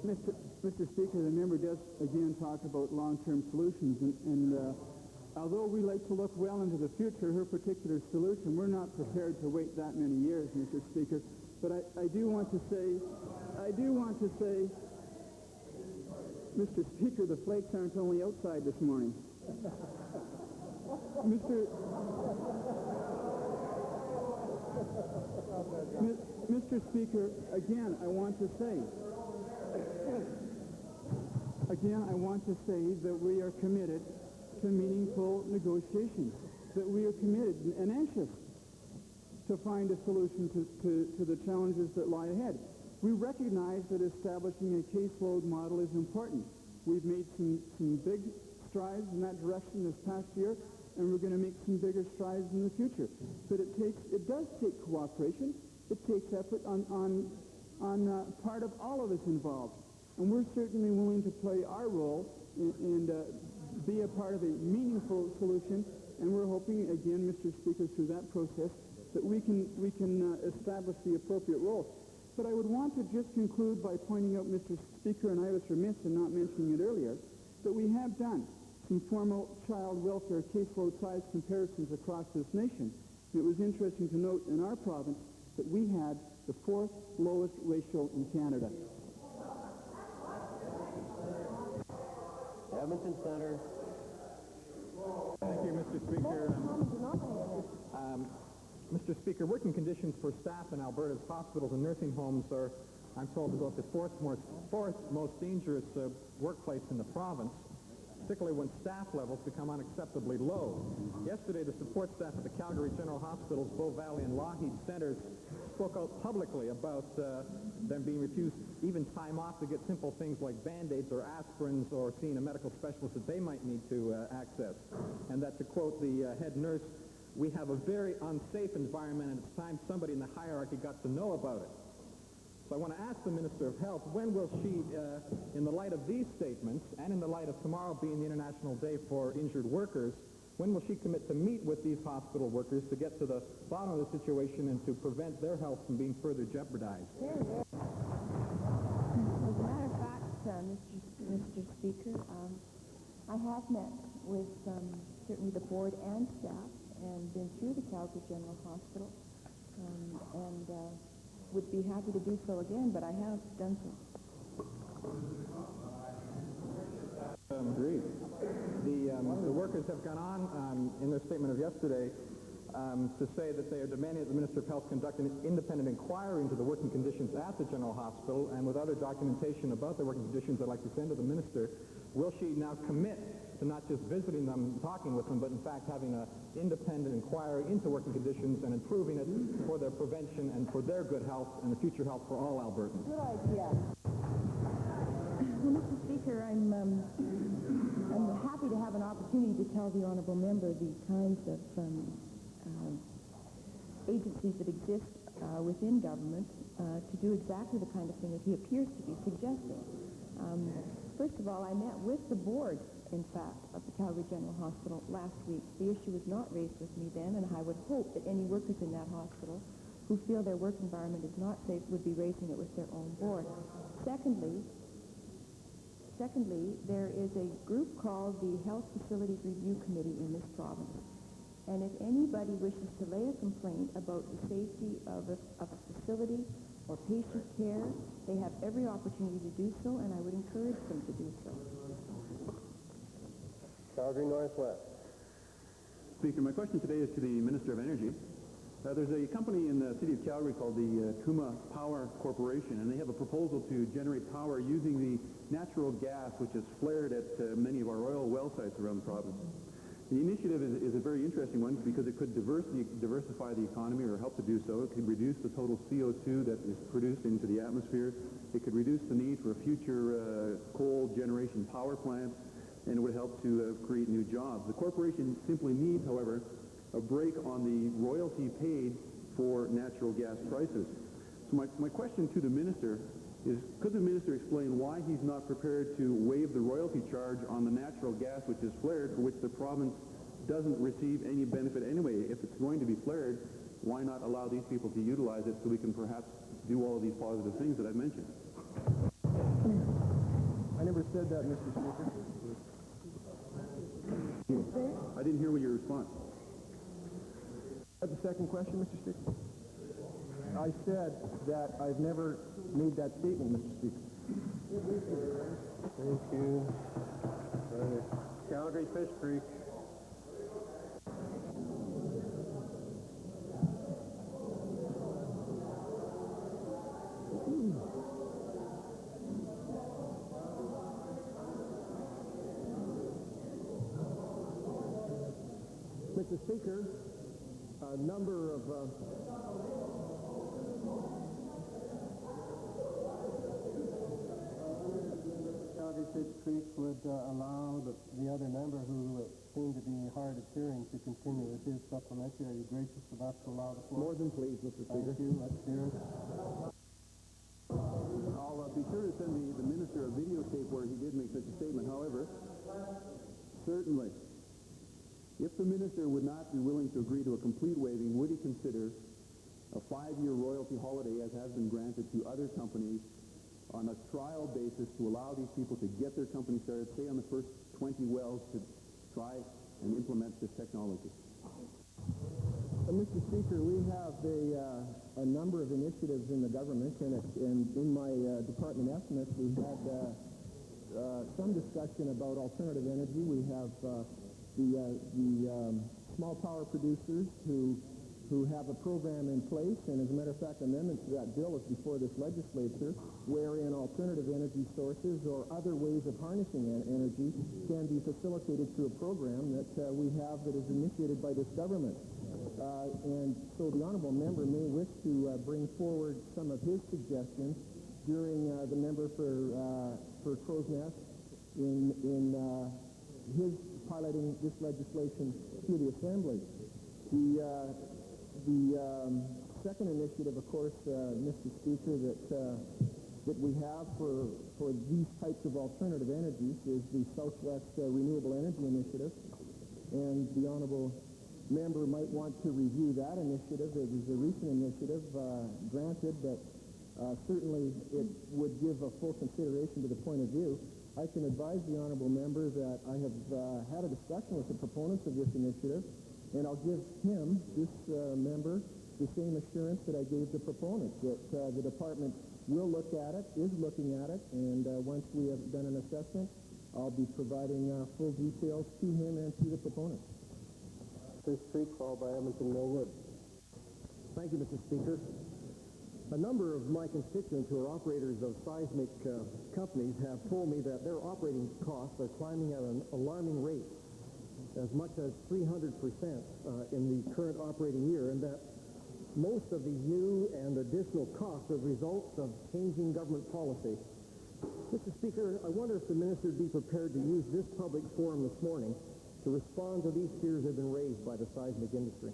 Speaker 12: Mr. Speaker, the member does again talk about long-term solutions, and although we like to look well into the future, her particular solution, we're not prepared to wait that many years, Mr. Speaker. But I do want to say, Mr. Speaker, the flakes aren't only outside this morning. Mr. Speaker, again, I want to say that we are committed to meaningful negotiations, that we are committed and anxious to find a solution to the challenges that lie ahead. We recognize that establishing a caseload model is important. We've made some big strides in that direction this past year, and we're going to make some bigger strides in the future. But it does take cooperation. It takes effort on part of all of us involved. And we're certainly willing to play our role and be a part of a meaningful solution. And we're hoping, again, Mr. Speaker, through that process, that we can establish the appropriate role. But I would want to just conclude by pointing out, Mr. Speaker, and I was remiss in not mentioning it earlier, that we have done some formal child welfare caseload size comparisons across this nation. It was interesting to note in our province that we had the 4th lowest ratio in Canada.
Speaker 1: Edmonton Center.
Speaker 14: Thank you, Mr. Speaker. Mr. Speaker, working conditions for staff in Alberta's hospitals and nursing homes are, I'm told, about the fourth most dangerous workplace in the province. particularly when staff levels become unacceptably low. Yesterday, the support staff at the Calgary General Hospital's Bow Valley and Lougheed centers spoke out publicly about them being refused even time off to get simple things like Band-Aids or aspirins or seeing a medical specialist that they might need to access. And that, to quote the head nurse, "We have a very unsafe environment, and it's time somebody in the hierarchy got to know about it." So I want to ask the Minister of Health, when will she, in the light of these statements, and in the light of tomorrow being the International Day for Injured Workers, when will she commit to meet with these hospital workers to get to the bottom of the situation and to prevent their health from being further jeopardized?
Speaker 6: As a matter of fact, Mr. Speaker, I have met with certainly the board and staff and been through the Calgary General Hospital and would be happy to do so again, but I have done so.
Speaker 14: Agreed. The workers have gone on in their statement of yesterday to say that they are demanding that the Minister of Health conduct an independent inquiry into the working conditions at the General Hospital, and with other documentation about the working conditions I'd like to send to the Minister. Will she now commit to not just visiting them, talking with them, but in fact having an independent inquiry into working conditions and improving it for their prevention and for their good health and the future health for all Albertans?
Speaker 6: Good idea. Well, Mr. Speaker, I'm happy to have an opportunity to tell the honourable member the kinds of agencies that exist within government to do exactly the kind of thing that he appears to be suggesting. First of all, I met with the board, in fact, of the Calgary General Hospital last week. The issue was not raised with me then, and I would hope that any workers in that hospital who feel their work environment is not safe would be raising it with their own board. Secondly, there is a group called the Health Facilities Review Committee in this province. And if anybody wishes to lay a complaint about the safety of a facility or patient care, they have every opportunity to do so, and I would encourage them to do so.
Speaker 1: Calgary Northwest.
Speaker 5: Speaker, my question today is to the Minister of Energy. There's a company in the city of Calgary called the Kuma Power Corporation, and they have a proposal to generate power using the natural gas which is flared at many of our oil well sites around the province. The initiative is a very interesting one because it could diversify the economy, or help to do so. It could reduce the total CO2 that is produced into the atmosphere. It could reduce the need for future coal generation power plants, and it would help to create new jobs. The corporation simply needs, however, a break on the royalty paid for natural gas prices. So my question to the minister is, could the minister explain why he's not prepared to waive the royalty charge on the natural gas which is flared, for which the province doesn't receive any benefit anyway? If it's going to be flared, why not allow these people to utilize it so we can perhaps do all of these positive things that I've mentioned?
Speaker 2: I never said that, Mr. Speaker.
Speaker 5: I didn't hear your response.
Speaker 2: The second question, Mr. Speaker? I said that I've never made that statement, Mr. Speaker.
Speaker 1: Thank you. Calgary Fish Creek.
Speaker 2: Mr. Speaker, a number of
Speaker 1: Calgary Fish Creek would allow the other member who seemed to be hard of hearing to continue with his supplementary. Are you gracious enough to allow the floor?
Speaker 2: more than pleased, Mr. Speaker.
Speaker 1: Thank you. Let's hear it.
Speaker 5: I'll be sure to send the minister a videotape where he did make such a statement. However, certainly, if the minister would not be willing to agree to a complete waiving, would he consider a 5-year royalty holiday, as has been granted to other companies, on a trial basis to allow these people to get their company started, say on the first 20 wells, to try and implement this technology?
Speaker 2: Mr. Speaker, we have a number of initiatives in the government, and in my department estimates, we had some discussion about alternative energy. We have the small power producers who
Speaker 1: who have a program in place, and as a matter of fact, amendments to that bill is before this legislature, wherein alternative energy sources or other ways of harnessing energy can be facilitated through a program that we have that is initiated by this government. And so the honourable member may wish to bring forward some of his suggestions during the member for Crow's Nest in his piloting this legislation through the Assembly. The second initiative, of course, Mr. Speaker, that we have for these types of alternative energies is the Southwest Renewable Energy Initiative, and the honourable member might want to review that initiative. It is a recent initiative, granted, but certainly it would give a full consideration to the point of view. I can advise the honourable member that I have had a discussion with the proponents of this initiative, and I'll give him, this member, the same assurance that I gave the proponents, that the department will look at it, is looking at it, and once we have done an assessment, I'll be providing full details to him and to the proponents.
Speaker 7: First Street, followed by Edmonton Millwood. Thank you, Mr. Speaker. A number of my constituents who are operators of seismic companies have told me that their operating costs are climbing at an alarming rate, as much as 300% in the current operating year, and that most of these new and additional costs are results of changing government policy. Mr. Speaker, I wonder if the minister would be prepared to use this public forum this morning to respond to these fears that have been raised by the seismic industry.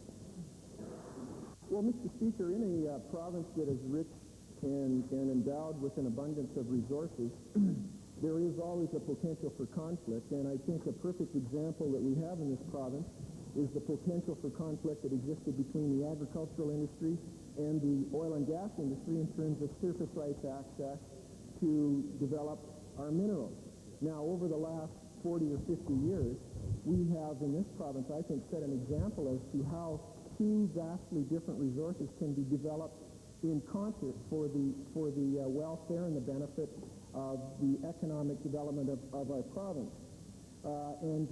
Speaker 1: Well, Mr. Speaker, in a province that is rich and endowed with an abundance of resources, there is always a potential for conflict, and I think a perfect example that we have in this province is the potential for conflict that existed between the agricultural industry and the oil and gas industry in terms of surface rights access to develop our minerals. Now, over the last 40 or 50 years, we have in this province, I think, set an example as to how two vastly different resources can be developed in concert for the welfare and the benefit of the economic development of our province. And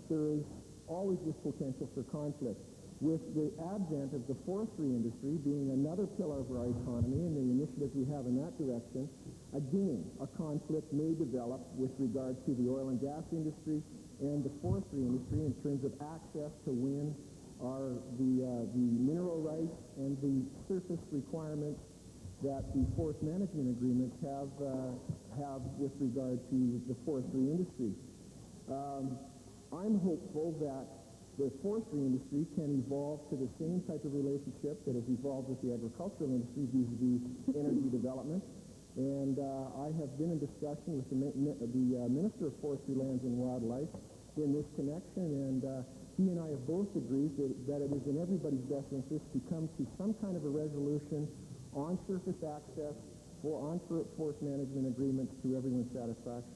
Speaker 1: there is always this potential for conflict. With the advent of the forestry industry being another pillar of our economy and the initiatives we have in that direction, again, a conflict may develop with regard to the oil and gas industry and the forestry industry in terms of access to wind, the mineral rights and the surface requirements that the forest management agreements have with regard to the forestry industry. I'm hopeful that the forestry industry can evolve to the same type of relationship that has evolved with the agricultural industry vis-a-vis energy development. And I have been in discussion with the Minister of Forestry, Lands and Wildlife in this connection, and he and I have both agreed that it is in everybody's best interest to come to some kind of a resolution on surface access on forest management agreements to everyone's satisfaction.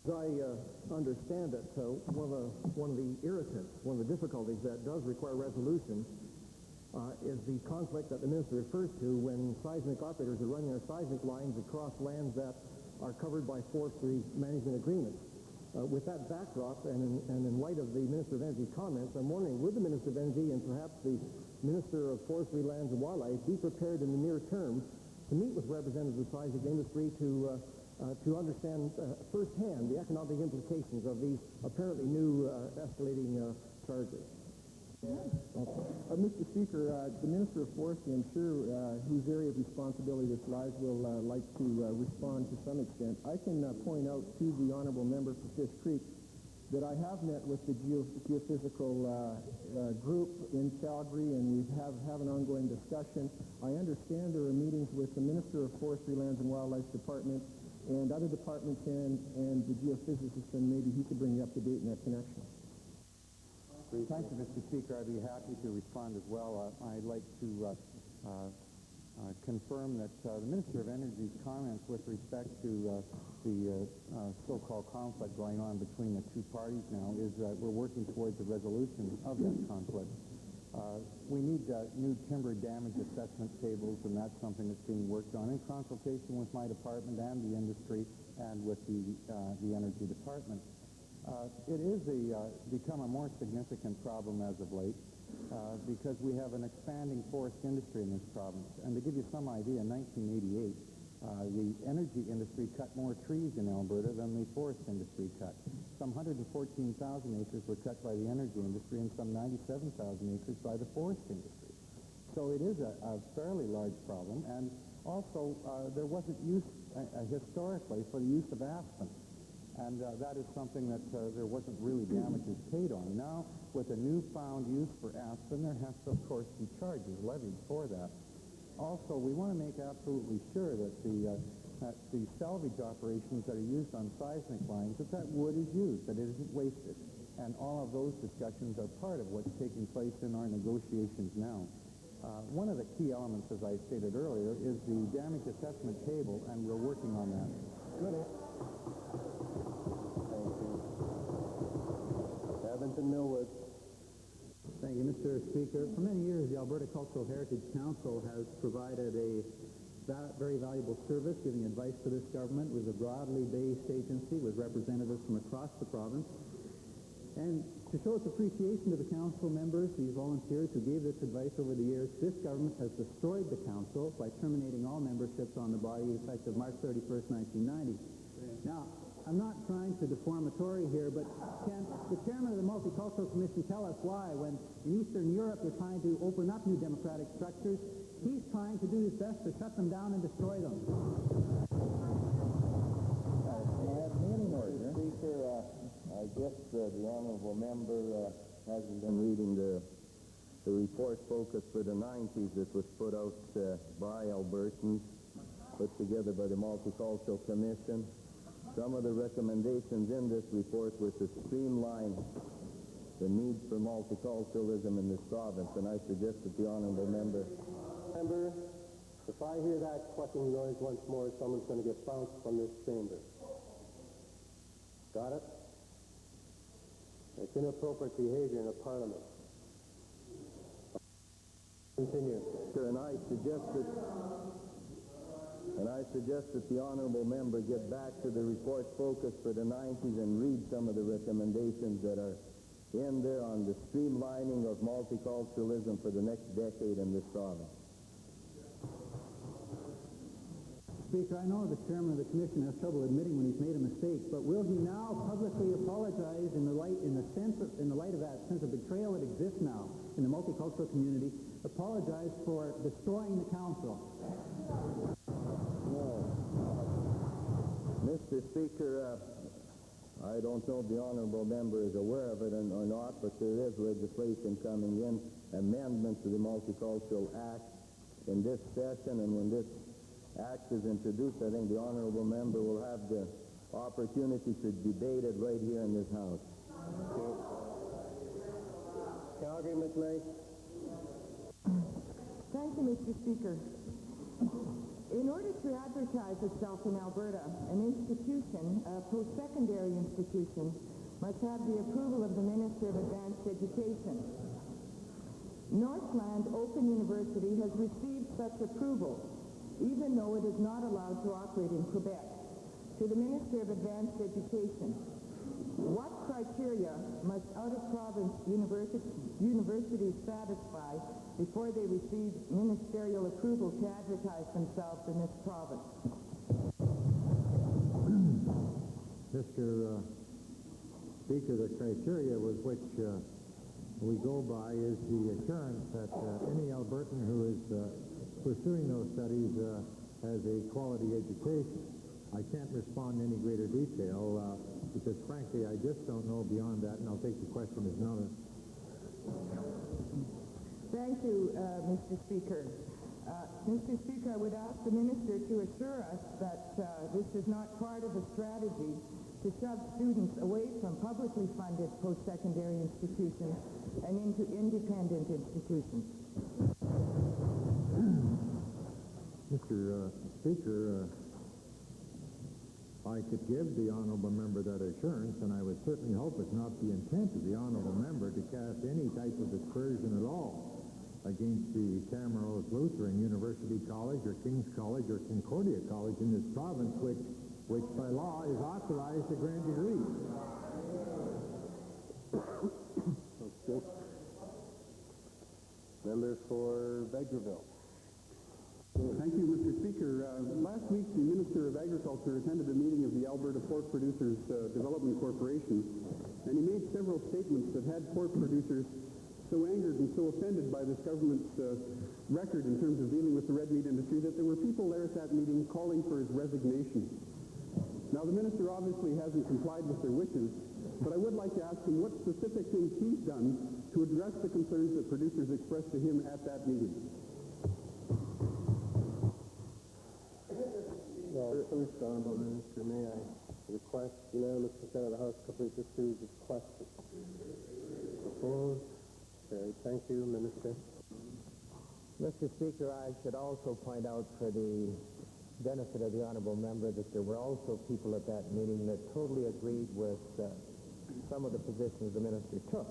Speaker 7: As I understand it, one of the irritants, one of the difficulties that does require resolution is the conflict that the minister refers to when seismic operators are running their seismic lines across lands that are covered by forestry management agreements. With that backdrop and in light of the Minister of Energy comments, I'm wondering, would the Minister of Energy and perhaps the Minister of Forestry, Lands and Wildlife be prepared in the near term to meet with representatives of the seismic industry to understand firsthand the economic implications of these apparently new escalating charges?
Speaker 1: Mr. Speaker, the Minister of Forestry, I'm sure, whose area of responsibility this lies, will like to respond to some extent. I can point out to the honourable member for Fish Creek that I have met with the geophysical group in Calgary, and we have an ongoing discussion. I understand there are meetings with the Minister of Forestry, Lands and Wildlife Department and other departments and the geophysicist, and maybe he could bring you up to date in that connection.
Speaker 15: Thank you, Mr. Speaker. I'd be happy to respond as well. I'd like to confirm that the Minister of Energy's comments with respect to the so-called conflict going on between the two parties now is that we're working towards a resolution of that conflict. We need new timber damage assessment tables, and that's something that's being worked on in consultation with my department and the industry and with the Energy Department. It is become a more significant problem as of late because we have an expanding forest industry in this province. And to give you some idea, in 1988, the energy industry cut more trees in Alberta than the forest industry cut. Some 114,000 acres were cut by the energy industry and some 97,000 acres by the forest industry. So it is a fairly large problem, and also there wasn't use historically for the use of aspen. And that is something that there wasn't really damages paid on. Now, with a newfound use for aspen, there has to, of course, be charges levied for that. Also, we want to make absolutely sure that the salvage operations that are used on seismic lines, that wood is used, that it isn't wasted. And all of those discussions are part of what's taking place in our negotiations now. One of the key elements, as I stated earlier, is the damage assessment table, and we're working on that.
Speaker 1: Good. Edmonton Millwood.
Speaker 4: Thank you, Mr. Speaker. For many years, the Alberta Cultural Heritage Council has provided a very valuable service, giving advice to this government. It was a broadly based agency with representatives from across the province. And to show its appreciation to the council members, these volunteers who gave this advice over the years, this government has destroyed the council by terminating all memberships on the body effective March 31st, 1990. Now, I'm not trying to deform a Tory here, but can the chairman of the Multicultural Commission tell us why, when in Eastern Europe they're trying to open up new democratic structures, he's trying to do his best to shut them down and destroy them?
Speaker 1: Mr. Speaker, I guess the honourable member hasn't been reading the report focus for the 90s that was put out by Albertans, put together by the Multicultural Commission. Some of the recommendations in this report were to streamline the need for multiculturalism in this province, and I suggest that the honourable member... if I hear that clucking noise once more, someone's going to get bounced from this chamber. Got it? It's inappropriate behavior in a parliament. Continue. Sir, and I suggest that the honourable member get back to the report focus for the 90s and read some of the recommendations that are in there on the streamlining of multiculturalism for the next decade in this province.
Speaker 4: Speaker, I know the chairman of the commission has trouble admitting when he's made a mistake, but will he now publicly apologize in the light of that sense of betrayal that exists now in the multicultural community, apologize for destroying the council?
Speaker 1: Mr. Speaker, I don't know if the honourable member is aware of it or not, but there is legislation coming in, amendment to the Multicultural Act in this session, and when this act is introduced, I think the honourable member will have the opportunity to debate it right here in this House. Calgary McLean.
Speaker 6: Thank you, Mr. Speaker. In order to advertise itself in Alberta, an institution, a post-secondary institution, must have the approval of the Minister of Advanced Education. Northland Open University has received such approval, even though it is not allowed to operate in Quebec. To the Minister of Advanced Education, what criteria must out-of-province universities satisfy before they receive ministerial approval to advertise themselves in this province?
Speaker 15: Mr. Speaker, the criteria with which we go by is the assurance that any Albertan who is pursuing those studies has a quality education. I can't respond in any greater detail because, frankly, I just don't know beyond that, and I'll take the question as noted.
Speaker 6: Thank you, Mr. Speaker. Mr. Speaker, I would ask the Minister to assure us that this is not part of a strategy to shove students away from publicly funded post-secondary institutions and into independent institutions.
Speaker 15: Mr. Speaker, I could give the honourable member that assurance, and I would certainly hope it's not the intent of the honourable member to cast any type of aspersion at all against the Camrose Lutheran University College or King's College or Concordia College in this province, which by law is authorized to grant degrees.
Speaker 1: Okay. Member for Vegreville.
Speaker 5: Thank you, Mr. Speaker. Last week, the Minister of Agriculture attended a meeting of the Alberta Pork Producers Development Corporation, and he made several statements that had pork producers so angered and so offended by this government's record in terms of dealing with the red meat industry that there were people there at that meeting calling for his resignation. Now, the minister obviously hasn't complied with their wishes, but I would like to ask him what specific things he's done to address the concerns that producers expressed to him at that meeting.
Speaker 1: Well, first, Honorable Minister, may I request unanimous consent of the House to complete this series of questions? Opposed? Carried. Thank you, Minister.
Speaker 16: Mr. Speaker, I should also point out for the benefit of the honourable member that there were also people at that meeting that totally agreed with some of the positions the minister took.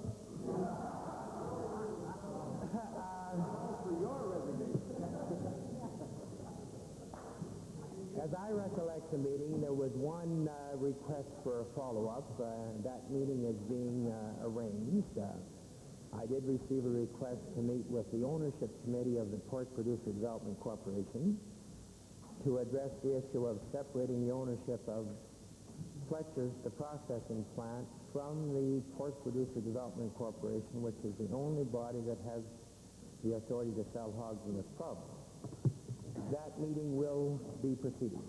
Speaker 16: As I recollect the meeting, there was one request for a follow-up. That meeting is being arranged. I did receive a request to meet with the ownership committee of the Pork Producer Development Corporation to address the issue of separating the ownership of Fletcher's, the processing plant, from the Pork Producer Development Corporation, which is the only body that has the authority to sell hogs in this province. That meeting will be proceeding.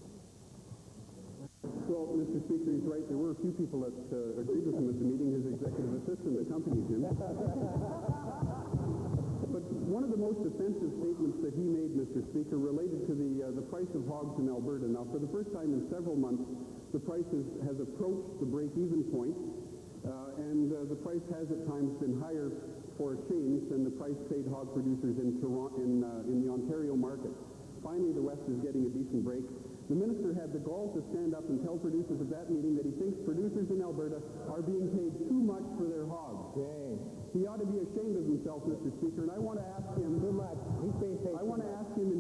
Speaker 5: Well, Mr. Speaker, he's right. There were a few people that agreed with him at the meeting. His executive assistant accompanied him. But one of the most offensive statements that he made, Mr. Speaker, related to the price of hogs in Alberta. Now, for the first time in several months, the price has approached the break-even point, and the price has at times been higher for a change than the price paid hog producers in the Ontario market. Finally, the West is getting a decent break. The minister had the gall to stand up and tell producers at that meeting that he thinks producers in Alberta are being paid too much for their hogs. He ought to be ashamed of himself, Mr. Speaker, and I want to ask him, in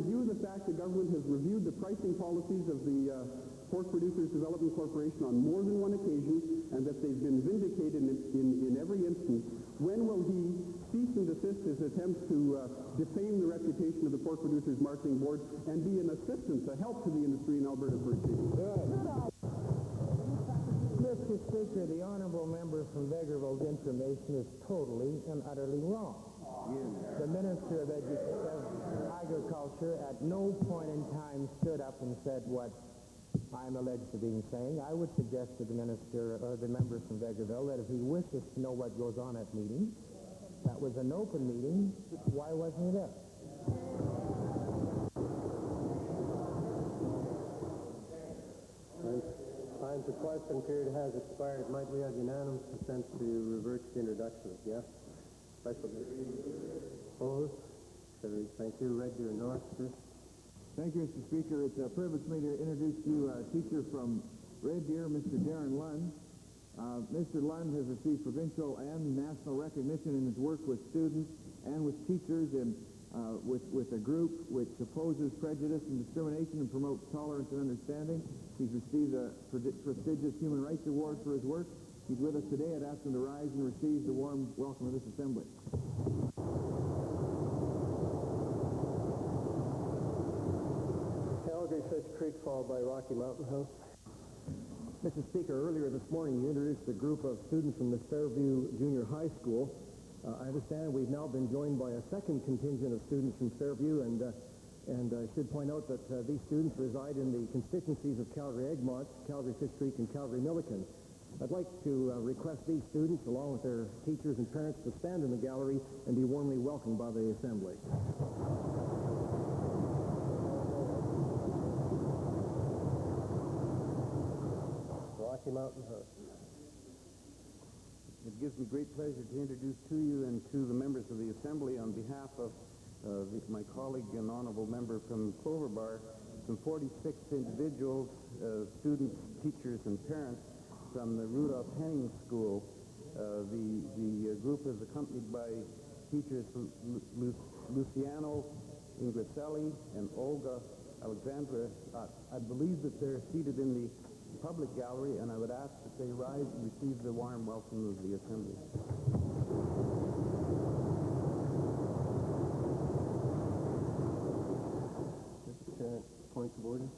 Speaker 5: view of the fact the government has reviewed the pricing policies of the Pork Producers Development Corporation on more than one occasion, and that they've been vindicated in every instance, when will he cease and desist his attempts to defame the reputation of the Pork Producers Marketing Board and be an assistance, a help to the industry in Alberta for a change?
Speaker 16: Mr. Speaker, the honourable member from Vegreville's information is totally and utterly wrong. The Minister of Agriculture at no point in time stood up and said what I'm alleged to be saying. I would suggest to the minister or the member from Vegreville that if he wishes to know what goes on at meetings, that was an open meeting, why wasn't he there?
Speaker 1: Time for question period has expired. Might we have unanimous consent to reverse the introduction? Yes? Special opposed? Carried. Thank you. Red Deer North, sir.
Speaker 8: Thank you, Mr. Speaker. It's a privilege for me to introduce to you a teacher from Red Deer, Mr. Darren Lund. Mr. Lund has received provincial and national recognition in his work with students and with teachers and with a group which opposes prejudice and discrimination and promotes tolerance and understanding. He's received a prestigious Human Rights Award for his work. He's with us today. I'd ask him to rise and receive the warm welcome of this assembly.
Speaker 1: Calgary Fish Creek, followed by Rocky Mountain House.
Speaker 14: Mr. Speaker, earlier this morning you introduced a group of students from the Fairview Junior High School. I understand we've now been joined by a second contingent of students from Fairview, and I should point out that these students reside in the constituencies of Calgary-Egmont, Calgary Fish Creek, and Calgary-Milliken. I'd like to request these students, along with their teachers and parents, to stand in the gallery and be warmly welcomed by the Assembly.
Speaker 1: Rocky Mountain House.
Speaker 7: It gives me great pleasure to introduce to you and to the members of the Assembly, on behalf of my colleague and honorable member from Clover Bar, some 46 individuals, students, teachers, and parents from the Rudolph Henning School. The group is accompanied by teachers Luciano Ingriselli and Olga Alexandra. I believe that they're seated in public gallery, and I would ask that they rise and receive the warm welcome of the Assembly.
Speaker 1: Mr. Chair, points of order.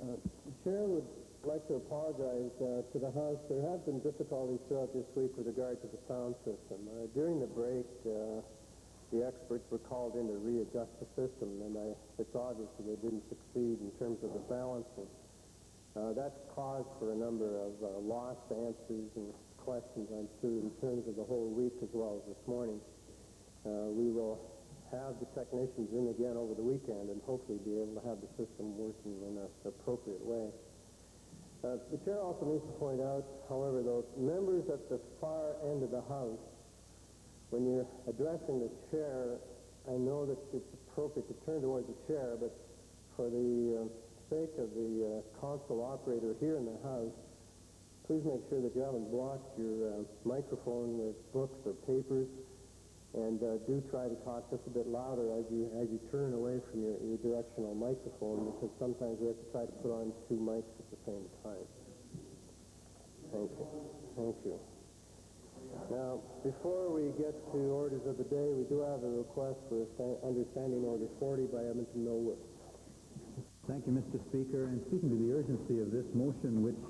Speaker 1: The Chair would like to apologize to the House. There have been difficulties throughout this week with regard to the sound system. During the break, the experts were called in to readjust the system, and it's obvious that they didn't succeed in terms of the balancing. That's caused for a number of lost answers and questions I'm sure in terms of the whole week as well as this morning. We will have the technicians in again over the weekend and hopefully be able to have the system working in an appropriate way. The Chair also needs to point out, however, those members at the far end of the House, when you're addressing the Chair, I know that it's appropriate to turn towards the Chair, but for the sake of the console operator here in the House, please make sure that you haven't blocked your microphone with books or papers, and do try to talk just a bit louder as you turn away from your directional microphone, because sometimes we have to try to put on two mics at the same time. Thank you. Thank you. Now, before we get to orders of the day, we do have a request for Understanding Order 40 by Edmonton Millwood.
Speaker 4: Thank you, Mr. Speaker. And speaking to the urgency of this motion, which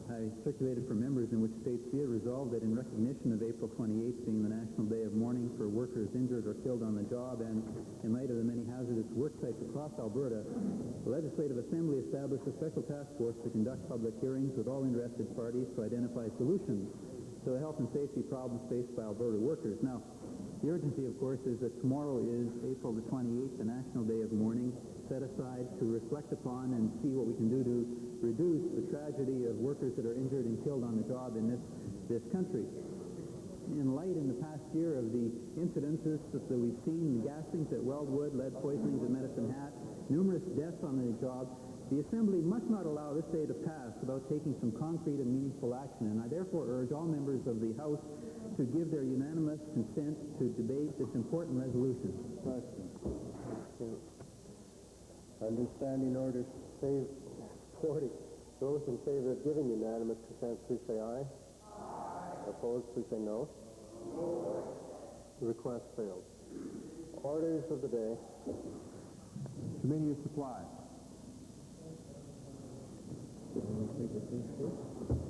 Speaker 4: I circulated for members, in which states be it resolved that in recognition of April 28th being the National Day of Mourning for workers injured or killed on the job, and in light of the many hazardous work sites across Alberta, the Legislative Assembly established a special task force to conduct public hearings with all interested parties to identify solutions to the health and safety problems faced by Alberta workers. Now, the urgency, of course, is that tomorrow is April the 28th, the National Day of Mourning, set aside to reflect upon and see what we can do to reduce the tragedy of workers that are injured and killed on the job in this country. In light in the past year of the incidences that we've seen, the gassings at Weldwood, lead poisonings at Medicine Hat, numerous deaths on the job, the Assembly must not allow this day to pass without taking some concrete and meaningful action, and I therefore urge all members of the House to give their unanimous consent to debate this important resolution.
Speaker 1: Question. Understanding Order 40. Those in favor of giving unanimous consent, please say aye. Aye. Opposed, please say no. No. The request fails. Orders of the day.
Speaker 8: Committee of Supply.
Speaker 1: Take a seat, please.